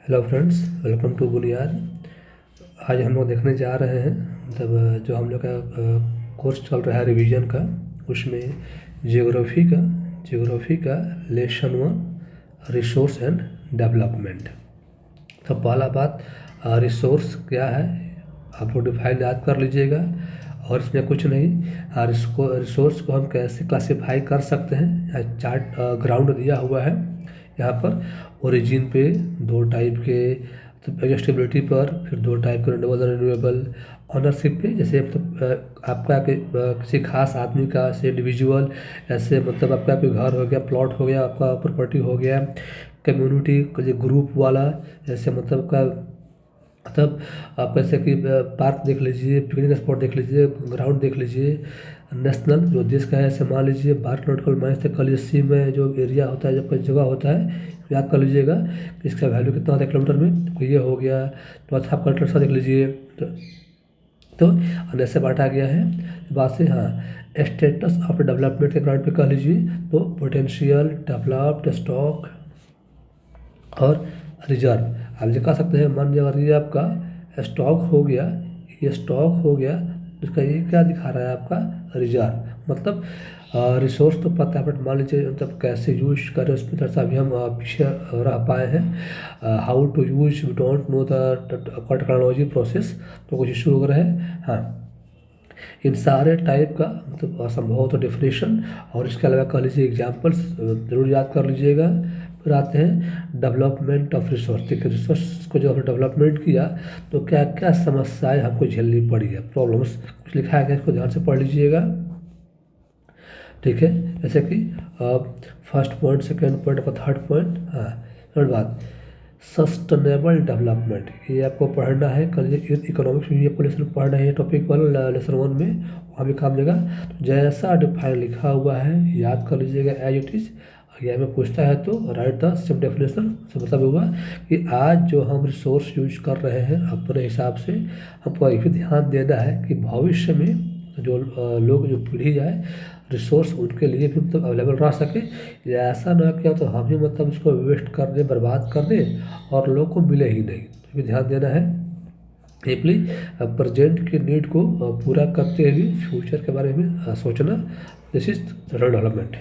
Hello friends, welcome to बुनियाद। आज हम लोग देखने जा रहे हैं जो हम लोग का कोर्स चल रहा है रिवीजन का, उसमें जियोग्राफी का लेसन 1 रिसोर्स एंड डेवलपमेंट। तो पहला बात, रिसोर्स क्या है आप लोग डिफाइन याद कर लीजिएगा। और इसमें कुछ नहीं, रिसोर्स को हम कैसे क्लासिफाई कर सकते हैं। यहाँ चार्ट ग्राउंड दिया हुआ है। यहाँ पर ओरिजिन पे 2 टाइप के, तो एग्जस्टिबिलिटी पर फिर 2 टाइप के रिन्यूएबल और रिन्यूएबल। ऑनरशिप पे जैसे आपका किसी खास आदमी का, ऐसे इंडिविजुअल, ऐसे मतलब आपका कोई घर हो गया, प्लॉट हो गया, आपका प्रॉपर्टी हो गया। कम्युनिटी ग्रुप वाला, जैसे मतलब आप ऐसे कि पार्क देख लीजिए, पिकनिक स्पॉट देख लीजिए, ग्राउंड देख लीजिए। नेशनल जो देश का है, ऐसे मान लीजिए 12 नॉटिकल माइल्स तक का सी में जो एरिया होता है, जब कोई जगह होता है, याद कर लीजिएगा कि इसका वैल्यू कितना होता है किलोमीटर में। तो ये हो गया। तो अच्छा आप कंट्रेक्ट देख लीजिए। तो ऐसे बांटा गया है बात से। हाँ, स्टेटस ऑफ डेवलपमेंट के ग्राउंड पे कह लीजिए तो पोटेंशियल, डेवलप्ड, स्टॉक और रिजर्व। आप ये कह सकते हैं, मान लीजिए अगर ये आपका स्टॉक हो गया, ये स्टॉक हो गया, तो इसका ये क्या दिखा रहा है आपका रिजर्व। मतलब रिसोर्स तो पता है, बट मान लीजिए मतलब कैसे यूज करें उसमें थोड़ा सा अभी हम पीछे रह पाए हैं। How to use we don't know the technology process, तो कुछ इशू हो रहा है। हाँ, इन सारे टाइप का मतलब असंभव हो तो डेफिनेशन, और इसके अलावा कह लीजिए एग्जाम्पल्स जरूर याद कर लीजिएगा। फिर आते हैं डेवलपमेंट ऑफ रिसोर्स। देखिए, रिसोर्स को जो हमने डेवलपमेंट किया तो क्या क्या समस्याएं हमको झेलनी पड़ी है, प्रॉब्लम्स कुछ लिखा है, इसको ध्यान से पढ़ लीजिएगा। ठीक है, जैसे कि फर्स्ट पॉइंट, सेकेंड पॉइंट और थर्ड पॉइंट। हाँ, थर्ड बात, सस्टेनेबल डेवलपमेंट, ये आपको पढ़ना है। कल इकोनॉमिक्स में ये आपको लेसन पढ़ना है, ये टॉपिक वाला लेसन 1 में वहाँ भी काम देगा। तो जैसा डिफाइन लिखा हुआ है याद कर लीजिएगा एज इट इज़। अगर में पूछता है तो राइट द सेम डेफिनेशन। से मतलब हुआ कि आज जो हम रिसोर्स यूज कर रहे हैं अपने हिसाब से, हमको ये भी ध्यान देना है कि भविष्य में जो लोग, जो पीढ़ी आए, रिसोर्स उनके लिए भी मतलब अवेलेबल रह सके। या ऐसा ना किया तो हम ही मतलब उसको वेस्ट कर दें, बर्बाद कर दें और लोगों को मिले ही नहीं। तो भी ध्यान देना है। एपली प्रेजेंट की नीड को पूरा करते हुए फ्यूचर के बारे में सोचना, दिस इज डेवलपमेंट।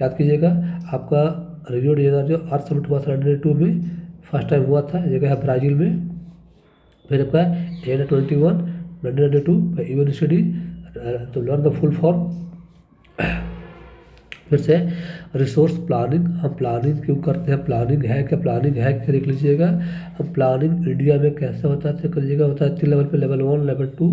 याद कीजिएगा, आपका रियो डी जेनेरो जो अर्थ समिट हुआ था 1992 में, फर्स्ट टाइम हुआ था, जगह है ब्राज़ील में। फिर आपका एन 21 1992 यूनिवर्सिटी, तो लर्न द फुल फॉर्म। फिर से रिसोर्स प्लानिंग, हम प्लानिंग क्यों करते हैं, प्लानिंग है क्या, प्लानिंग है क्या देख लीजिएगा। हम प्लानिंग इंडिया में कैसे होता है चेक कर लीजिएगा। होता है 3 लेवल पे, लेवल 1, लेवल 2,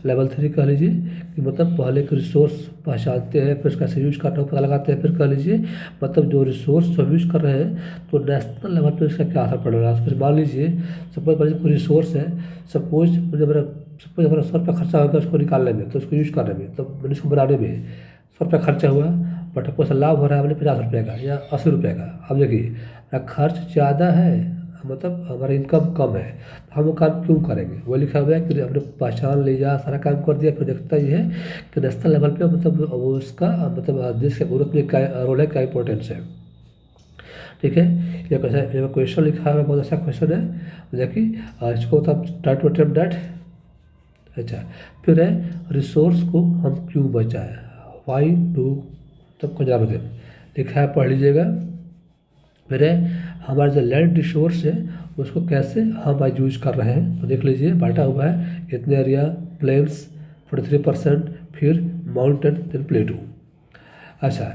लेवल 3 कह लीजिए। कि मतलब पहले के रिसोर्स पहचानते हैं, फिर कैसे यूज करना पता लगाते हैं। फिर कह लीजिए मतलब जो रिसोर्स हम यूज कर रहे हैं तो नेशनल लेवल पर इसका क्या असर पड़ रहा है। फिर मान लीजिए सपोज कोई रिसोर्स है, सपोज हमारा 100 रुपया खर्चा होगा उसको निकालने में, तो उसको यूज करने में, तो मैंने इसको बनाने में 100 रुपया खर्चा हुआ, बट आपको लाभ हो रहा है हमने 50 रुपये का या 80 रुपये का। अब देखिए, खर्च ज़्यादा है, मतलब हमारा इनकम कम है, तो हम वो काम क्यों करेंगे। वो लिखा हुआ है कि हमने पहचान लिया, सारा काम कर दिया, फिर देखता ये है कि नेशनल लेवल पे मतलब वो उसका मतलब देश के ग्रोथ में क्या रोल है, क्या इंपॉर्टेंस है। ठीक है, ये कैसा, ये क्वेश्चन लिखा हुआ है, बहुत अच्छा क्वेश्चन है। देखिए इसको तब ट्राई टू अटेम्प्ट दैट। अच्छा, फिर है रिसोर्स को हम क्यों बचाएं, वाई डू, तब को जवाब दें, लिखा है, पढ़ लीजिएगा। फिर है हमारा जो लैंड रिसोर्स है उसको कैसे हम आज यूज कर रहे हैं, तो देख लीजिए बांटा हुआ है इतने एरिया, प्लेन्स 43%, फिर माउंटेन, देन प्लेटू। अच्छा,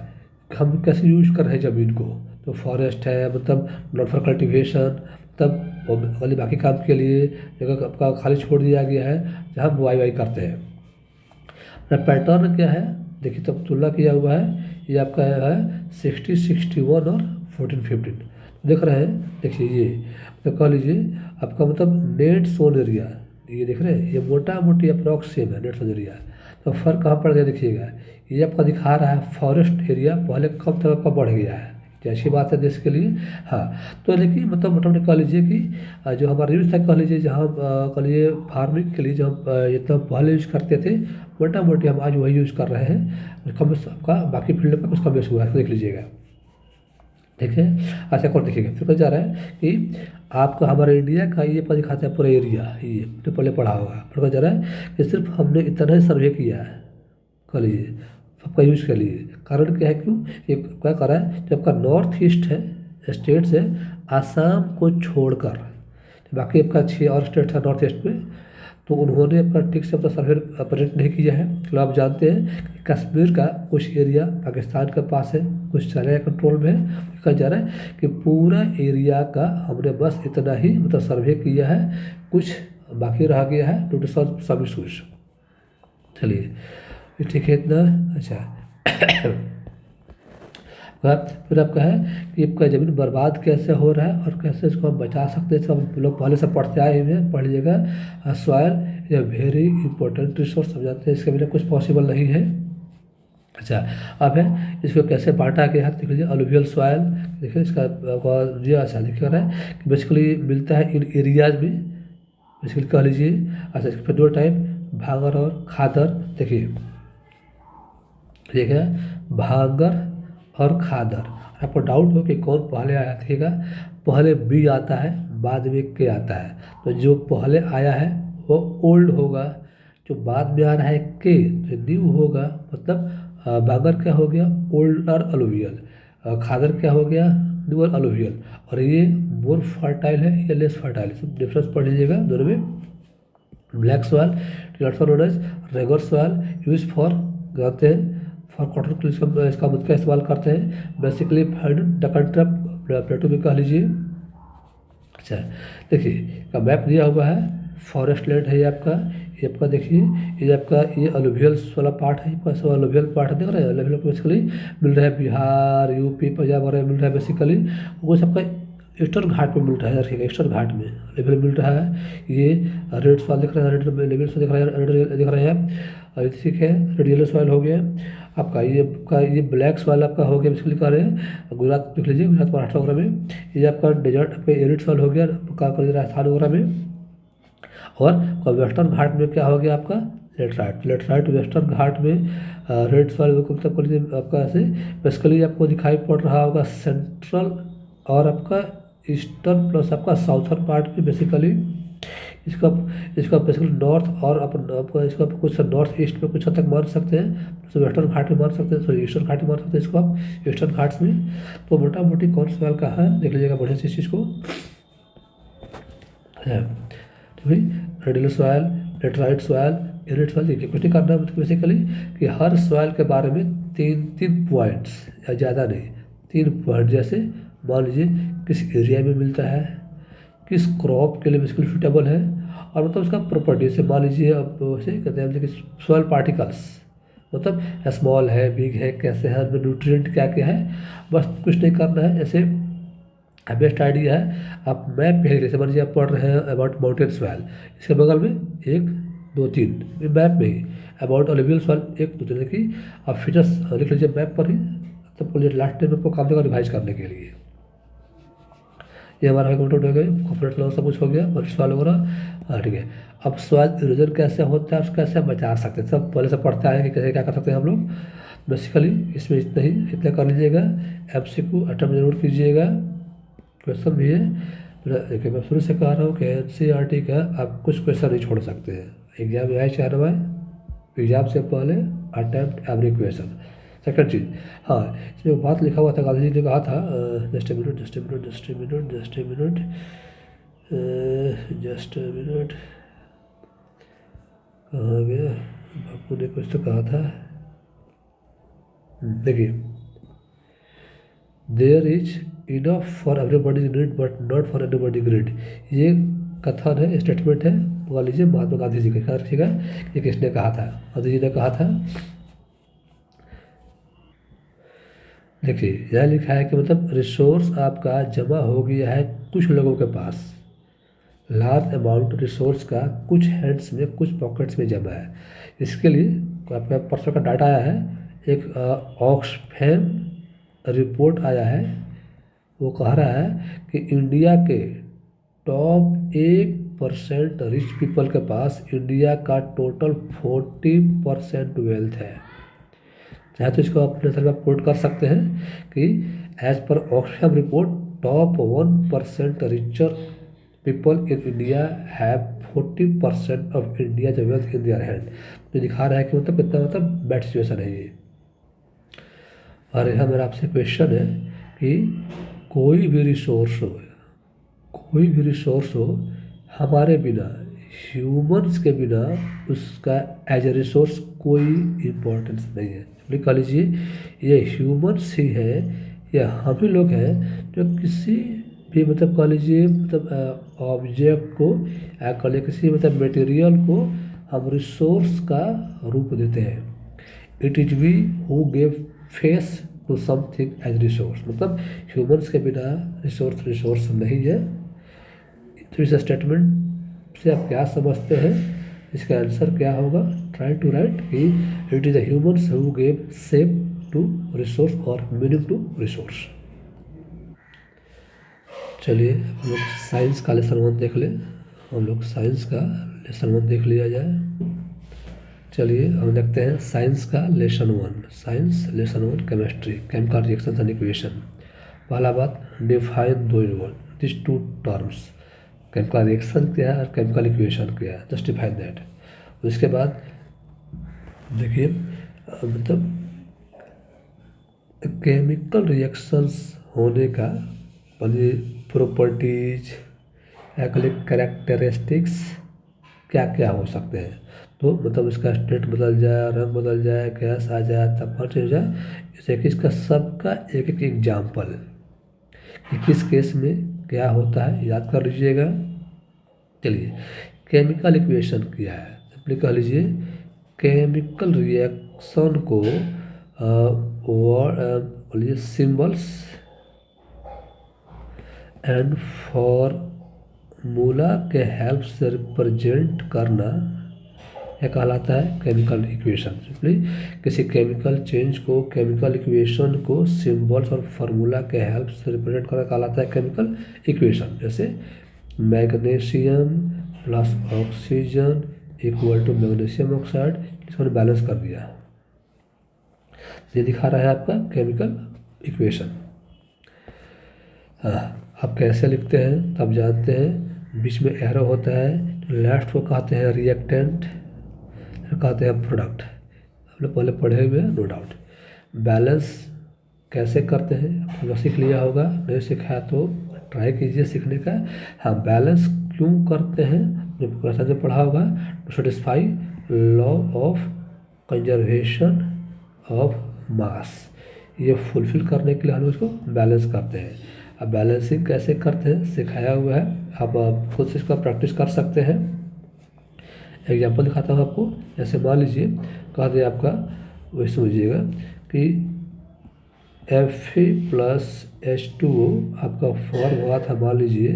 हम कैसे यूज कर रहे हैं ज़मीन को, तो फॉरेस्ट है, मतलब नॉट फॉर कल्टिवेशन, तब वाली बाकी काम के लिए जगह आपका खाली छोड़ दिया गया है जहाँ बुआई वाई करते हैं। पैटर्न क्या है, देखिए तब तुलना किया हुआ है। ये आपका है 60, 61 और 14, 15 देख रहे हैं। देखिए ये तो कह लीजिए आपका मतलब नेट सोन एरिया, ये देख रहे हैं, ये मोटा मोटी अप्रॉक्स सेम है नेट सोन एरिया। तो फर्क कहाँ पड़ गया देखिएगा, ये आपका दिखा रहा है फॉरेस्ट एरिया पहले कम था, आपका बढ़ गया है। तो अच्छी बात है देश के लिए। हाँ, तो लेकिन मतलब मोटा मोटी कह लीजिए कि जो हमारा यूज था, कह लीजिए जहाँ कह लीजिए फार्मिंग के लिए जो हम जितना पहले यूज करते थे, मोटा मोटी हम आज वही यूज कर रहे हैं। कम आपका बाकी फील्ड में कुछ कम बेस हुआ है, देख लीजिएगा। ठीक है। अच्छा, और देखिएगा फिर कहा जा रहा है कि आपका हमारे इंडिया का ये पर दिखाता है पूरा एरिया, ये आपने पहले पढ़ा होगा, पढ़ा जा रहा है कि सिर्फ हमने इतना ही सर्वे किया है, कर लीजिए सबका यूज कर लीजिए। कारण क्या है, क्यों ये क्या कर रहा है, जब आपका नॉर्थ ईस्ट है स्टेट्स है, आसाम को छोड़कर बाकी आपका 6 और स्टेट है नॉर्थ ईस्ट में, तो उन्होंने अपना ठीक से अपना सर्वे प्रेजेंट नहीं किया है। तो आप जानते हैं कि कश्मीर का कुछ एरिया पाकिस्तान के पास है, कुछ चाइना के कंट्रोल में है। कहा जा रहा है कि पूरा एरिया का हमने बस इतना ही मतलब सर्वे किया है, कुछ बाकी रह गया है टू सॉल्व सब इशूज। चलिए ये ठीक है इतना। अच्छा फिर आपका है कि आपका ज़मीन बर्बाद कैसे हो रहा है और कैसे इसको हम बचा सकते हैं, सब हम लोग पहले से पढ़ते आए हुए हैं, पढ़ लीजिएगा। सॉयल या वेरी इंपॉर्टेंट रिसोर्स समझाते हैं, इसके बिना कुछ पॉसिबल नहीं है। अच्छा अब है इसको कैसे बांटा गया है, देख लीजिए अलुवियल सॉयल, देखिए इसका ये अच्छा दिख रहा है कि बेसिकली मिलता है इन एरियाज में, बेसिकली कह लीजिए। अच्छा फिर दो टाइप, भांगर और खादर। देखिए देखिए भांगर और खादर, आपको डाउट हो कि कौन पहले आया, देखिएगा पहले बी आता है बाद में के आता है, तो जो पहले आया है वो ओल्ड होगा, जो बाद में आ रहा है के तो न्यू होगा। मतलब भांगर क्या हो गया, ओल्ड और अलुवियल, खादर क्या हो गया, न्यू और अलुवियल। और ये मोर फर्टाइल है या लेस फर्टाइल, सब डिफरेंस पढ़ लीजिएगा दोनों में। Black soil also known as regur soil, use for कहते हैं फॉर कॉटन के लिए इसका मुद्दा का इस्तेमाल करते हैं, बेसिकली डकन प्लेटो में कह लीजिए। अच्छा देखिए का मैप दिया हुआ है, फॉरेस्ट लैंड है ये आपका देखिए, ये आपका ये अलुवियल वाला पार्ट है, ये अलुवियल पार्ट देख रहे हैं, अलुवियल बेसिकली मिल रहा है बिहार यूपी पंजाब वगैरह मिल रहा है बेसिकली, वो सबका ईस्टर्न घाट में मिल रहा है, देखिएगा ईस्टर्न घाट में लेवल मिल रहा है। ये रेड सॉइल दिख रहा है, रेड लेवल दिख रहा है, रेड दिख रहे हैं, ठीक है रेड येलो सॉइल हो गया आपका। ये ब्लैक सॉइल आपका हो गया, बेसिकली कह रहे हैं गुजरात देख लीजिए, गुजरात महाराष्ट्र वगैरह में। ये आपका डेजर्ट आपका एरिड सॉइल हो गया राजस्थान वगैरह में। और वेस्टर्न घाट में क्या हो गया आपका, लेटराइट वेस्टर्न घाट में रेड सॉइल तक कर लीजिए आपका ऐसे। बेसिकली आपको दिखाई पड़ रहा होगा सेंट्रल और आपका ईस्टर्न प्लस आपका साउथर्न पार्ट में बेसिकली इसका इसका बेसिकली नॉर्थ और आपका इसको आप कुछ नॉर्थ ईस्ट में कुछ हद तक मान सकते हैं, तो वेस्टर्न घाट में मान सकते हैं, सॉरी ईस्टर्न घाट में मान सकते हैं इसको आप ईस्टर्न घाट्स में। तो मोटा मोटी कौन सवाल का है देख लीजिएगा बढ़िया से इस चीज़ को है। तो भाई radial soil, laterite soil, arid soil, देखिए कुछ नहीं करना है बेसिकली कि हर सॉयल के बारे में तीन तीन पॉइंट्स या ज़्यादा नहीं, 3 पॉइंट, जैसे मान लीजिए किस एरिया में मिलता है, किस क्रॉप के लिए बेसिकली सूटेबल है, और मतलब उसका प्रॉपर्टी से मान लीजिए आप वैसे कहते हैं कि सॉयल पार्टिकल्स, मतलब स्मॉल है बिग है कैसे है, उसमें न्यूट्रिएंट क्या क्या है, बस कुछ नहीं करना है। ऐसे बेस्ट आइडिया है, आप मैप भेज, जैसे मान लीजिए आप पढ़ रहे हैं अबाउट माउंटेन सॉयल, इसके बगल में 1 2 3 मैप में ही अबाउट अलुवियल सॉयल 1 2 3 की आप फीचर्स लिख लीजिए मैप पर ही, तब लास्ट टाइम आपको काम देगा रिवाइज करने के लिए। ये हमारा कंप्लीट हो गया, कॉर्पोरेट लॉ सब कुछ हो गया और सॉयल वगैरह, ठीक है। अब सॉयल इरोजन कैसे होता है, उसको कैसे बचा सकते हैं, सब पहले से पढ़ते आए हैं कि कैसे क्या कर सकते हैं हम लोग। बेसिकली इसमें इतना ही, इतना कर लीजिएगा, MCQ अटेम्प्ट जरूर कीजिएगा, क्वेश्चन भी है। देखिए मैं शुरू से कह रहा हूँ कि NCERT का आप कुछ क्वेश्चन नहीं छोड़ सकते हैं, एग्जाम में आए चाहे ना आए, एग्जाम से पहले अटेम्प्ट एवरी क्वेश्चन। सेकंड चीज़, हाँ इसमें एक बात लिखा हुआ था, गांधी जी ने कहा था, just a minute just a minute just a minute just a minute just a minute, कहाँ गया, बापू ने कुछ तो कहा था, देखिए there is enough for everybody's need but not for anybody greed, ये कथन है, स्टेटमेंट है, मान लीजिए महात्मा गांधी जी का, ठीक है, ये किसने कहा था, गांधी जी ने कहा था। देखिए यह लिखा है कि मतलब रिसोर्स आपका जमा हो गया है कुछ लोगों के पास, लार्ज अमाउंट रिसोर्स का कुछ हैंड्स में कुछ पॉकेट्स में जमा है। इसके लिए आपका परसों का डाटा आया है, एक ऑक्सफैम रिपोर्ट आया है, वो कह रहा है कि इंडिया के टॉप 1% रिच पीपल के पास इंडिया का टोटल 40% वेल्थ है। चाहे तो इसको अपने सर में कोट कर सकते हैं कि एज पर Oxfam report top 1% richer people in India have 40% of India wealth in their hand. तो दिखा रहा है कि मतलब कितना मतलब बैड सिचुएशन है ये। और यहाँ मेरा आपसे क्वेश्चन है कि कोई भी रिसोर्स हो हमारे बिना, ह्यूमन्स के बिना उसका एज ए रिसोर्स कोई इम्पोर्टेंस नहीं है। लिख लीजिए, ये ह्यूमन्स ही है, ये हम ही लोग हैं जो किसी भी मतलब कह लीजिए मतलब ऑब्जेक्ट को या कह लीजिए किसी मतलब मटेरियल को हम रिसोर्स का रूप देते हैं। It is we who give face to something as resource, मतलब ह्यूमन्स के बिना रिसोर्स नहीं है। तो इस स्टेटमेंट से आप क्या समझते हैं, इसका आंसर क्या होगा? ट्राई टू राइट कि it is the humans who give shape to resource और मीनिंग टू रिसोर्स। चलिए हम लोग साइंस का लेसन 1 देख लें। हम लोग साइंस का लेसन 1 देख लिया जाए। चलिए हम देखते हैं साइंस का lesson 1। Science lesson 1 chemistry, chemical reactions and equation. पहला बात, define this two terms. Chemical reaction क्या है और केमिकल इक्वेशन क्या है, जस्टिफाई दैट। उसके बाद देखिए मतलब केमिकल रिएक्शंस होने का प्रॉपर्टीज या कैरेक्टरिस्टिक्स क्या क्या हो सकते हैं। तो मतलब इसका स्टेट बदल जाए, रंग बदल जाए, गैस आ जाए, तापमान चेंज हो जाए, इसे इसका सबका एक एक एग्जाम्पल कि किस केस में क्या होता है याद कर लीजिएगा। चलिए केमिकल इक्वेशन क्या है, सिंपली कह लीजिए केमिकल रिएक्शन को बोलिए सिंबल्स एंड फॉर्मूला के हेल्प से रिप्रेजेंट करना यह कहलाता है केमिकल इक्वेशन। सिंपली किसी केमिकल चेंज को, केमिकल इक्वेशन को सिंबल्स और फार्मूला के हेल्प से रिप्रेजेंट करना कहलाता है केमिकल इक्वेशन। जैसे magnesium plus oxygen equal to magnesium oxide, इसको बैलेंस कर दिया, ये दिखा रहा है आपका केमिकल इक्वेशन। आप कैसे लिखते हैं तो आप जानते हैं, बीच में एरो होता है, लेफ्ट को कहते हैं रिएक्टेंट, कहते हैं प्रोडक्ट। आप लोग पहले पढ़े हुए हैं नो डाउट। बैलेंस कैसे करते हैं आप लोग सीख लिया होगा, नहीं सीखा तो ट्राई कीजिए सीखने का। हाँ, बैलेंस क्यों करते हैं जो क्वेश्चन में पढ़ा होगा, to satisfy law of conservation of mass, ये फुलफिल करने के लिए हम इसको बैलेंस करते हैं। अब बैलेंसिंग कैसे करते हैं सिखाया हुआ है, आप खुद से इसका प्रैक्टिस कर सकते हैं। एग्जाम्पल दिखाता हूँ आपको। जैसे मान लीजिए कह दे आपका, वही समझिएगा कि Fe+H2O आपका फॉर्म हुआ था, मान लीजिए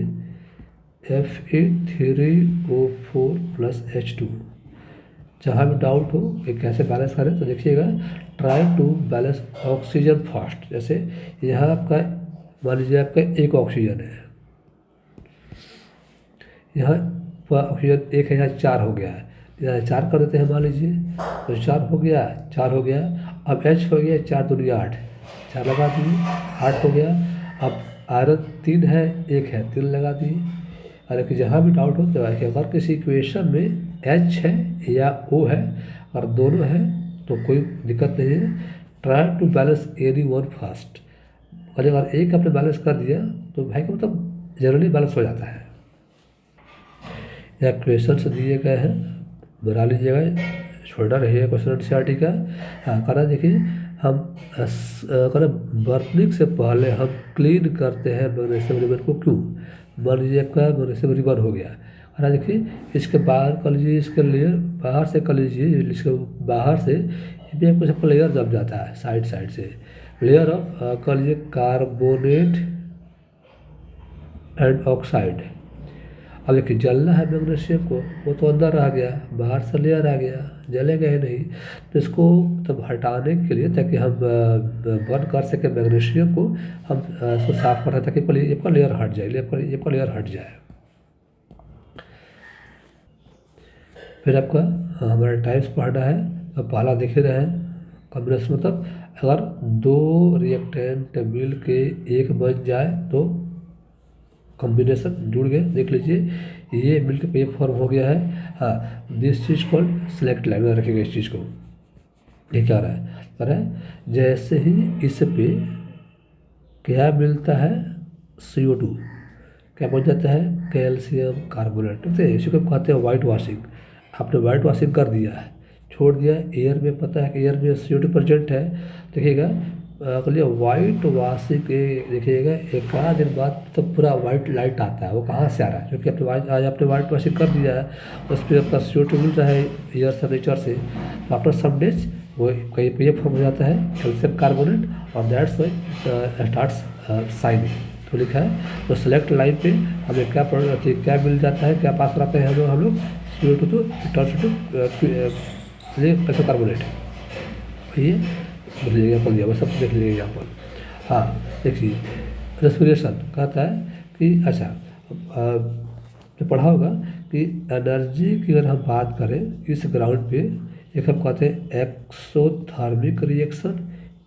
Fe3O4+H2। जहाँ भी डाउट हो कि कैसे बैलेंस करें तो देखिएगा, try to balance oxygen first. जैसे यहाँ आपका मान लीजिए आपका एक ऑक्सीजन है, यहाँ ऑक्सीजन एक है, यहाँ 4 हो गया है, यहाँ 4 कर देते हैं मान लीजिए, तो 4 हो गया, 4 हो गया। अब H हो गया 4 दूनी 8, 4 लगा दिए, 8 हो गया। अब आयरन 3 है, 1 है, 3 लगा दिए। अरे कि जहाँ भी डाउट हो तो अगर किसी इक्वेशन में H है या O है और दोनों है तो कोई दिक्कत नहीं है, try to balance any one fast. और अगर एक आपने बैलेंस कर दिया तो भाई का मतलब जनरली बैलेंस हो जाता है। या क्वेश्चन से दिए गए हैं, बना लीजिएगा, छोटा रहिए क्वेश्चन एनसीईआरटी का। हाँ करा देखिए, हम करा बर्निंग से पहले हम क्लीन करते हैं मैग्नीशियम रिबन को, क्यों? मान लीजिए आपका मैग्नीशियम रिबन हो गया, और देखिए इसके बाहर कर लीजिए, इसके लेयर बाहर से कर लीजिए, इसके बाहर से भी आपको सबका लेयर जम जाता है साइड से, लेयर ऑफ कर लीजिए कार्बोनेट एंड ऑक्साइड। अब देखिए जलना है मैग्नीशियम को, वो तो अंदर आ गया, बाहर से लेयर आ गया, जलेगा ही नहीं। तो इसको तब हटाने के लिए, ताकि हम बर्न कर सकें मैग्नीशियम को, हम इसको साफ कर रहे हैं ताकि ये पर लेयर हट जाए, ये पर लेयर हट जाए। फिर आपका हमारा टाइप्स पढ़ना है, तो पहला देख ही रहे हैं कॉम्बिनेशन, मतलब अगर 2 रिएक्टेंट मिल के एक बन जाए तो कॉम्बिनेशन जुड़ गए, देख लीजिए ये मिलकर ये फॉर्म हो गया है। हाँ, दिस चीज़ को सेलेक्ट लाइन में रखेगा इस चीज़ को। ये क्या रहा है जैसे ही इस पे क्या मिलता है CO2, क्या बन जाता है कैल्शियम कार्बोनेट, ठीक है। इसी को कहते हैं वाइट वॉशिंग। आपने वाइट वॉशिंग कर दिया है, छोड़ दिया एयर में, पता है कि एयर में CO2 प्रेजेंट है, देखिएगा अगले वाइट वॉशिंग के देखिएगा एक आध दिन बाद तो पूरा वाइट लाइट आता है। वो कहाँ से आ रहा है, क्योंकि आपने आज आपने वाइट वॉशिंग कर दिया है, उस पर आपका CO2 मिल रहा है एयर से, नेचर से। आफ्टर सम डेज वो कहीं पे फॉर्म हो जाता है कैल्शियम कार्बोनेट, और दैट्स वाई स्टार्ट्स साइनिंग। तो लिखा है तो सेलेक्ट लाइन पे हमें क्या क्या मिल जाता है, क्या पास कराते हैं हम लोग CO2 तो रिटर्न टू कैल्शियम कार्बोनेट। ये देख लीजिए एग्जाम्पल दिया, बस सब देख लीजिए एग्जाम्पल। हाँ देखिए रेस्पिरेशन कहता है कि अच्छा जो पढ़ा होगा कि एनर्जी की अगर हम बात करें इस ग्राउंड पे, एक हम कहते हैं एक्सोथर्मिक रिएक्शन,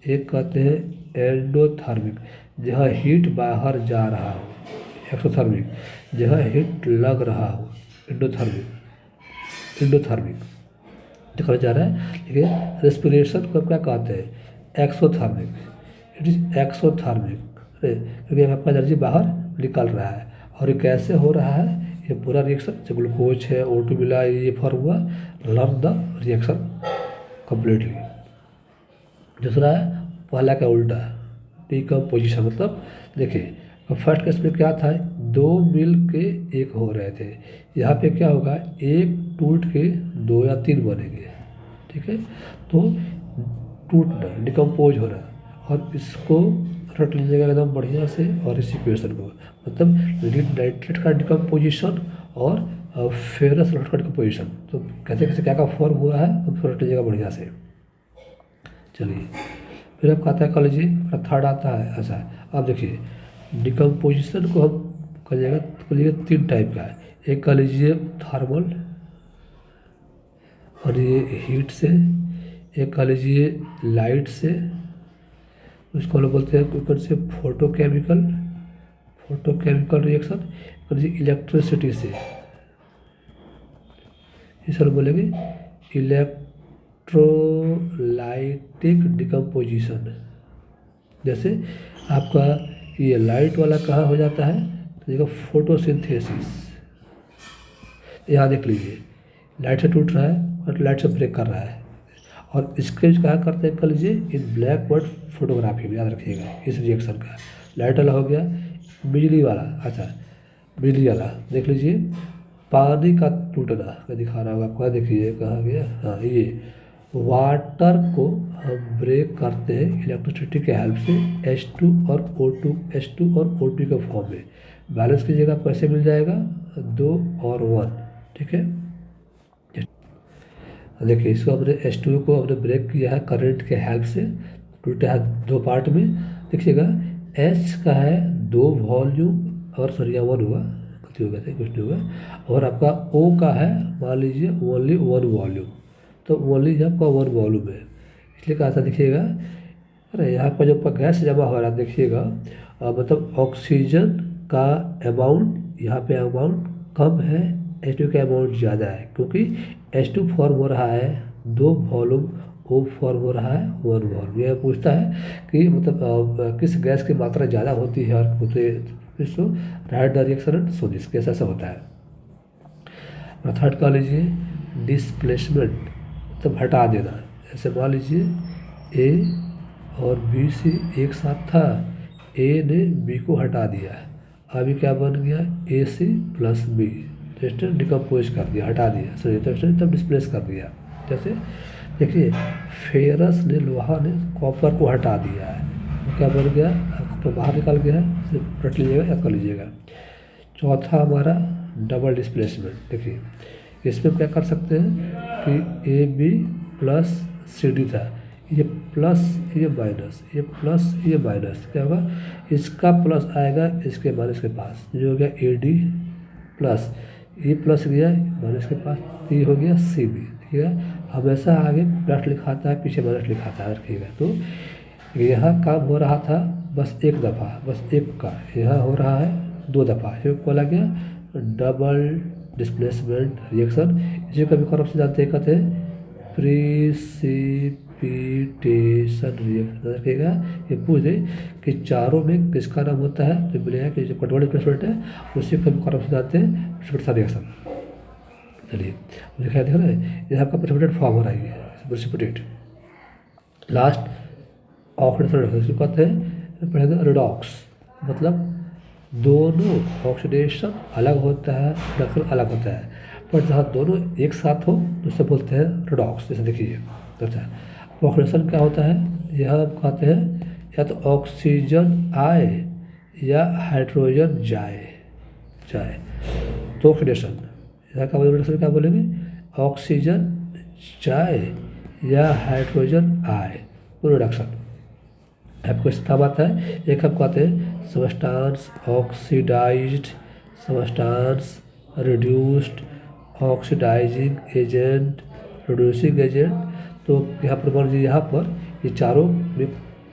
एक कहते हैं एंडोथर्मिक, जहाँ हीट बाहर जा रहा हो, एक्सोथर्मिक, जहाँ हीट लग रहा हो, एंडोथर्मिक दिखाया जा रहा है। ठीक है, रेस्पिरेशन को क्या कहते हैं एक्सोथर्मिक, इट इज एक्सोथर्मिक, क्योंकि आपका एनर्जी बाहर निकल रहा है। और ये कैसे हो रहा है, ये पूरा रिएक्शन जो ग्लूकोज है O2 मिला ये फॉर्म हुआ, लर्न द रिएक्शन कम्प्लीटली। दूसरा है पहला का उल्टा डिकम्पोजिशन, मतलब देखिए फर्स्ट केस में क्या था, दो मिल के एक हो रहे थे, यहाँ पे क्या होगा एक टूट के दो या तीन बनेंगे, ठीक है। तो टूटना डिकम्पोज हो रहा, और इसको रट लीजिएगा एकदम बढ़िया से, और इस इक्वेशन को मतलब नाइट्रेट का डिकम्पोजिशन और फेरस सल्फेट का डिकम्पोजिशन, तो कैसे कैसे क्या का फॉर्म हुआ है तो फिर रट लीजिएगा बढ़िया से। चलिए फिर आप कहता है कह लीजिए थर्ड आता है। अच्छा अब देखिए डिकम्पोजिशन को हम कहिएगा तीन टाइप का है, एक कह लीजिए थर्मल और ये हीट से, एक कह लीजिए लाइट से, उसको हम लोग बोलते हैं कौन से फोटोकेमिकल रिएक्शन, कह लीजिए इलेक्ट्रिसिटी से, इसे हम बोलेंगे इलेक्ट्रोलाइटिक डिकम्पोजिशन। जैसे आपका ये लाइट वाला कहाँ हो जाता है तो देखो फोटोसिंथेसिस, यहाँ देख लीजिए लाइट से टूट रहा है और लाइट से ब्रेक कर रहा है, और इसके क्या करते हैं कह लीजिए इन ब्लैक बोर्ड फोटोग्राफी में, याद रखिएगा इस रिएक्शन का। लाइट वाला हो गया, बिजली वाला, अच्छा बिजली वाला देख लीजिए पानी का टूटना, मैं दिखा रहा हूँ आपको, देखिए कहाँ गया, हाँ ये वाटर को हम ब्रेक करते हैं इलेक्ट्रिसिटी के हेल्प से H2 और O2 के फॉर्म में। बैलेंस कीजिएगा कैसे मिल जाएगा 2 और 1, ठीक है। देखिए इसको हमने H2 को हमने ब्रेक किया है करंट के हेल्प से, टूटा है दो पार्ट में, देखिएगा H का है 2 वॉल्यूम और सरिया 1 हुआ, गलती हो गया था कुछ नहीं हुआ, और आपका O का है मान लीजिए ओनली 1 वॉल्यूम, तो ओनली आपका 1 वॉल्यूम है, इसलिए कहा था देखिएगा। अरे यहाँ पर जो आपका गैस जमा हो रहा है देखिएगा, मतलब ऑक्सीजन का अमाउंट यहाँ पे अमाउंट कम है, H2 का अमाउंट ज़्यादा है, क्योंकि H2 फॉर्म हो रहा है 2 वॉल्यूम, O फॉर्म हो रहा है 1 वॉल्यूम। यह पूछता है कि मतलब किस गैस की मात्रा ज़्यादा होती है, और इसको right the reaction and so this case ऐसा होता है। थर्ड कह लीजिए डिस्प्लेसमेंट, मतलब हटा देना, ऐसे मान लीजिए A और B से एक साथ था, A ने B को हटा दिया, अभी क्या बन गया AC प्लस B, तो इसने डिकम्पोज कर दिया, हटा दिया, सॉरी तो इसने तब डिस्प्लेस कर दिया। जैसे देखिए फेरस ने लोहा ने कॉपर को हटा दिया है, तो क्या बन गया तो बाहर निकल गया है, सिर्फ रट लीजिएगा या कर लीजिएगा। चौथा हमारा डबल डिस्प्लेसमेंट, देखिए इसमें क्या कर सकते हैं कि AB प्लस CD था, ये प्लस ये माइनस, ये प्लस ये माइनस, क्या होगा इसका प्लस आएगा इसके माइनस के पास, जो हो गया AD प्लस ये प्लस गया माइनस के पास, ये हो गया CB, ठीक है। हमेशा आगे प्लस लिखाता है पीछे माइनस लिखाता है, रखिएगा। तो यहाँ काम हो रहा था बस एक दफ़ा, बस एक का, यहाँ हो रहा है 2 दफ़ा, ये बोला गया डबल डिस्प्लेसमेंट रिएक्शन। इसे कभी कौन से जानते हैं, कहते हैं प्रिसिपिटेशन रिएक्शन। रखिएगा, ये पूछ दे कि चारों में किसका नाम होता है, तो मिलेगा कि जो डबल डिस्प्लेसमेंट है उसी को कभी कौन से जानते हैं प्रिसिपिटेशन रिएक्शन। चलिए मुझे क्या दिख रहा है, ये आपका प्रिसिपिटेट फॉर्म हो रहा है, प्रिसिपिटेट। लास्ट ऑक्सीडेशन इसको कहते हैं, पढ़ेंगे रिडॉक्स, मतलब दोनों ऑक्सीडेशन अलग होता है, रिडक्शन अलग होता है, पर जहाँ दोनों एक साथ हो तो उसे बोलते हैं रिडॉक्स। जैसे देखिए, अच्छा ऑक्सीडेशन क्या होता है, यह हम कहते हैं या तो ऑक्सीजन आए या हाइड्रोजन जाए जाए तो ऑक्सीडेशन। यहाँ का ऑक्सीडेशन क्या बोलेंगे, ऑक्सीजन जाए या हाइड्रोजन आए तो रिडक्शन। आपको इस काम आता है, एक हम कहते हैं substance oxidised, substance reduced, oxidising agent, reducing agent. तो यहाँ पर मान लीजिए, यहाँ पर ये चारों में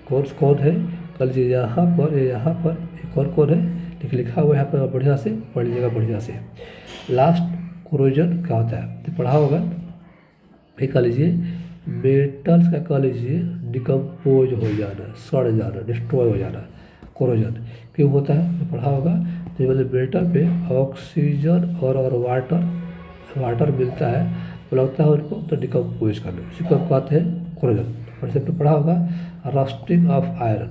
कौन कौन है, कर लीजिए यहाँ पर, यहाँ पर कौन कौन है लेकिन लिखा हुआ है यहाँ पर, बढ़िया से पढ़ लीजिएगा बढ़िया से। लास्ट कोरोजन क्या होता है तो पढ़ा होगा, ये कह लीजिए मेटल्स का कह लीजिए डिकम्पोज हो जाना, सड़ जाना, डिस्ट्रॉय हो जाना, कोरोजन क्यों होता है तो पढ़ा होगा। तो मतलब मेटल पे ऑक्सीजन और वाटर मिलता है तो लगता है उनको तो डिकम्पोज करना, उसी को हम कहते हैं कोरोजन। और इसे पढ़ा होगा रस्टिंग ऑफ आयरन।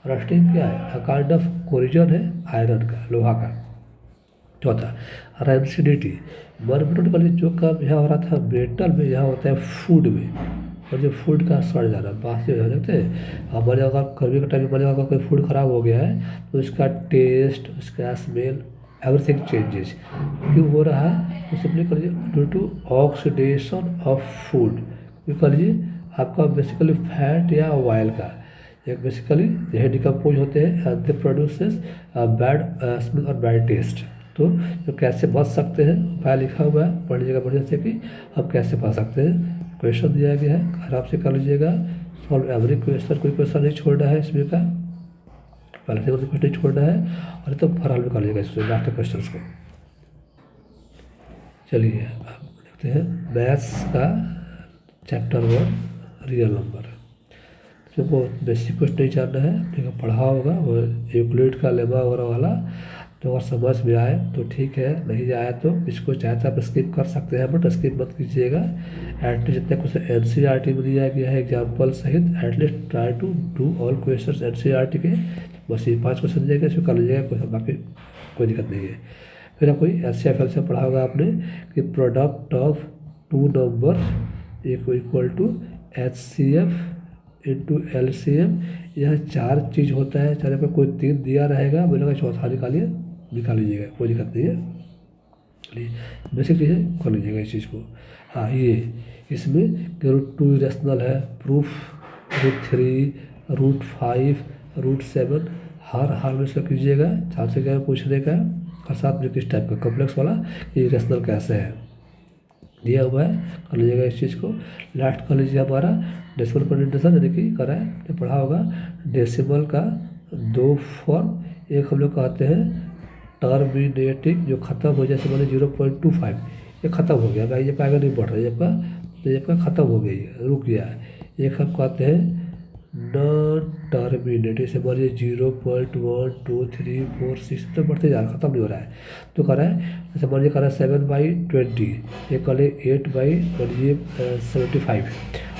रस्टिंग क्या है, काइंड ऑफ कोरिजन है आयरन का, लोहा का। चौथा रेंसिडिटी, मरमिनोट का जो काम यहाँ हो रहा था मेटल में, यहाँ होता है फूड में, और जो फूड का सड़ जाना, बासी हो सकते हैं। हमारे अगर गर्मी के टाइम में हमारे अगर कोई फूड खराब हो गया है तो उसका टेस्ट, उसका स्मेल, एवरीथिंग चेंजेस। क्यों हो रहा है तो सिंपली कर लीजिए due to oxidation of food. क्यों कर लीजिए, आपका बेसिकली फैट या ऑयल का एक बेसिकली यह डिकम्पोज होते हैं and they produces bad smell और बैड टेस्ट। तो जो कैसे बच सकते हैं उपाय लिखा हुआ है, पढ़ लीजिएगा बढ़िया से कि हम कैसे बच सकते हैं। क्वेश्चन दिया गया है, आराम से कर लीजिएगा सॉल्व एवरी क्वेश्चन, कोई क्वेश्चन नहीं छोड़ना है इसमें का, पहले से कुछ नहीं छोड़ना है, और तो हर हाल में कर लीजिएगा इसमें लास्ट क्वेश्चन को। चलिए अब देखते हैं मैथ्स का चैप्टर 1 रियल नंबर। जो बहुत बेसिक कुछ नहीं जानना है, ठीक है, पढ़ा होगा वो यूक्लिड का लेमा वगैरह वाला, तो अगर समझ में आए तो ठीक है, नहीं आया तो इसको चाहे तो आप स्किप कर सकते हैं, बट स्किप मत कीजिएगा। एटलीस्ट जितने कुछ NCERT में दिया गया है एग्जाम्पल सहित, at least try to do all question NCERT के। बस ये 5 क्वेश्चन दिएगा, इसको कर लीजिएगा, कोई बाकी कोई दिक्कत नहीं है। फिर कोई SCFL से पढ़ा होगा आपने कि product of 2 number equal to HCF into LCM। यह 4 चीज़ होता है, चाहे पर कोई 3 दिया रहेगा, बोलेगा चौथा निकालिए, निकाल लीजिएगा, कोई दिक्कत नहीं है। चलिए बेसिक चीज़ें कर लीजिएगा इस चीज़ को। हाँ ये इसमें √2 इरेशनल है, प्रूफ √3, √5, √7, हर हाल में इसका कीजिएगा, चांस से क्या पूछने का, और साथ में किस टाइप का कॉम्प्लेक्स वाला ये इरेशनल कैसे है दिया हुआ है, कर लीजिएगा इस चीज़ को। लास्ट कर लीजिए हमारा डेसिमल प्रेजेंटेशन, यानी कि करा है तो पढ़ा होगा डेसिमल का 2 फॉर्म, एक हम लोग कहते हैं टर्मिनेटिंग, जो ख़त्म हो जाए, मान 0.25 ये ख़त्म हो गया भाई, ये आगे नहीं बढ़ रहा है आपका, तो ये आपका ख़त्म हो गई है, रुक गया है। एक हम कहते हैं नॉन टर्मिनेट, इसे मानिए 0.1 2 3 4 6 तो बढ़ते जा रहा है, ख़त्म नहीं हो रहा है। तो कर रहा है जैसे मानिए कर रहा है 7/20, ये कर ले 8/75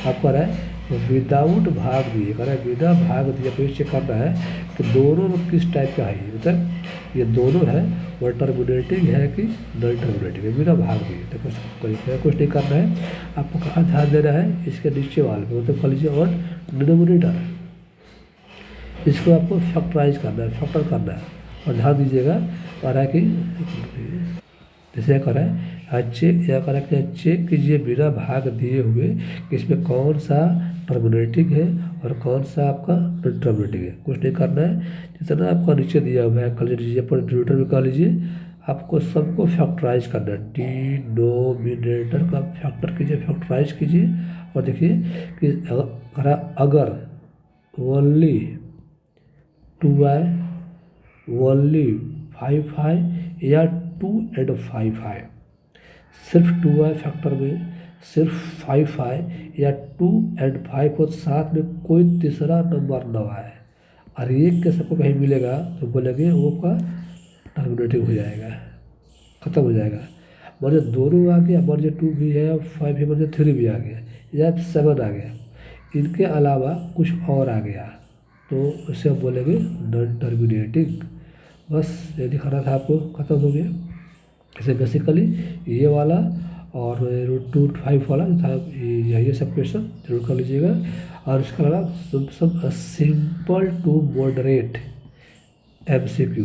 आप कर रहा है विदाउट भाग दिए, कर रहा है बिना भाग दिए। तो ये चेक करना है कि दोनों में किस टाइप का है, मतलब ये दोनों है वो टर्मिनेटिंग है कि नॉन टर्मिनेटिंग है, बिना भाग दिए। तो कुछ नहीं करना है, आपको कहाँ ध्यान देना है, इसके नीचे वाले में, मतलब कर लीजिए और डिनोमिनेटर, इसको आपको फैक्टराइज करना है, फैक्टर करना है, और ध्यान दीजिएगा। और है कि जैसे कर रहा है चेक, या कर चेक कीजिए बिना भाग दिए हुए कि इसमें कौन सा टर्मिनेटिंग है और कौन सा आपका नॉन टर्मिनेटिंग है। कुछ नहीं करना है, जितना आपका नीचे दिया हुआ है कर लीजिए, पर डिनोमिनेटर में कर लीजिए, आपको सबको फैक्टराइज करना है, डिनोमिनेटर का फैक्टर कीजिए, फैक्टराइज कीजिए। और देखिए कि अगर ओनली 2i, ओनली 5 या 2 एंड 5 सिर्फ 2 आए फैक्टर में, सिर्फ 5 आए या 2 एंड 5 को साथ में कोई तीसरा नंबर न आए और एक के सबको कहीं मिलेगा तो बोलेंगे वो का टर्मिनेटिव हो जाएगा, ख़त्म हो जाएगा। मान लीजिए दोनों आ गया, मान लीजिए 2 भी है, 5 भी, मान लीजिए 3 भी आ गया या 7 आ गया, इनके अलावा कुछ और आ गया तो उसे हम बोलेंगे नॉन टर्मिनेटिंग। बस ये दिखाना था आपको, ख़त्म हो गया। ऐसे बेसिकली ये वाला और √2 5 वाला था, ये सब क्वेश्चन जरूर कर लीजिएगा। और इसके अलावा सब सिंपल टू मॉडरेट MCQ,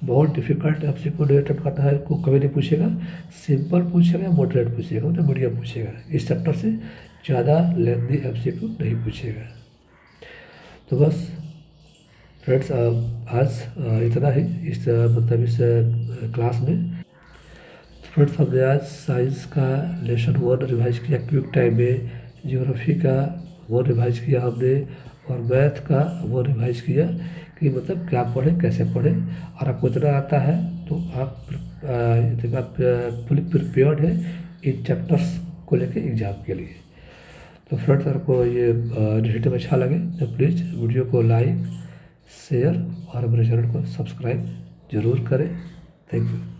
बहुत डिफिकल्ट MCQ नहीं अटेम्प्ट करना है, को कभी नहीं पूछेगा, सिंपल पूछेगा या मॉडरेट पूछेगा मतलब मीडियम पूछेगा, इस चैप्टर से ज़्यादा लेंथी MCQ नहीं पूछेगा। तो बस फ्रेंड्स आज इतना ही इस मतलब इस क्लास में। फ्रेंड्स हमने आज साइंस का लेसन 1 रिवाइज किया क्विक टाइम में, ज्योग्राफी का 1 रिवाइज किया हमने और मैथ का 1 रिवाइज किया कि मतलब क्या पढ़ें कैसे पढ़ें। और आपको इतना आता है तो आप फुली प्रिपेयर्ड है इन चैप्टर्स को लेके एग्ज़ाम के लिए। तो फ्रेंड्स आपको ये इनिशिएटिव अच्छा लगे तो प्लीज़ वीडियो को लाइक शेयर और हमारे चैनल को सब्सक्राइब जरूर करें। Thank you.